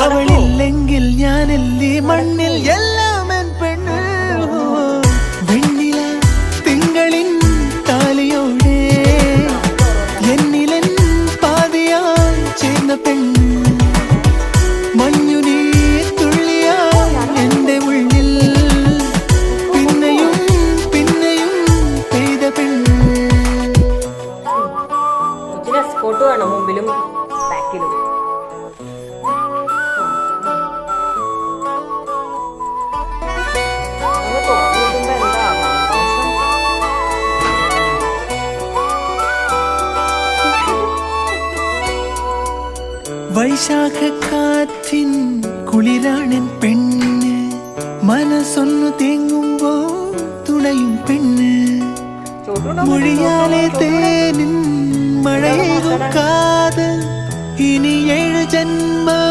അവളില്ലെങ്കിൽ ഞാനല്ലേ മണ്ണിൽ എല്ലാം എൻ പെണ്ണ് വെണ്ണില തിങ്കളിൻ താലിയോടെ എന്നിലൻ പാതിയാൽ ചേർന്ന പെണ്ണ് മഞ്ഞുനീ തുള്ളിയാ എന്റെ ഉള്ളിൽ പിന്നെയും പിന്നെയും പെയ്ത പെണ്ണ് ഫോട്ടോ വേണം മുമ്പിലും ബാക്കിലും വൈശാഖ കാറ്റിൻ കുളിരാണൻ പെണ്ണ് മനസ്സൊന്നു തേങ്ങുമ്പോ തുണയും പെണ്ണ് മൊഴിയാലെ തേനിൻ മഴയേകും കാതൽ ഇനി 7 ജന്മ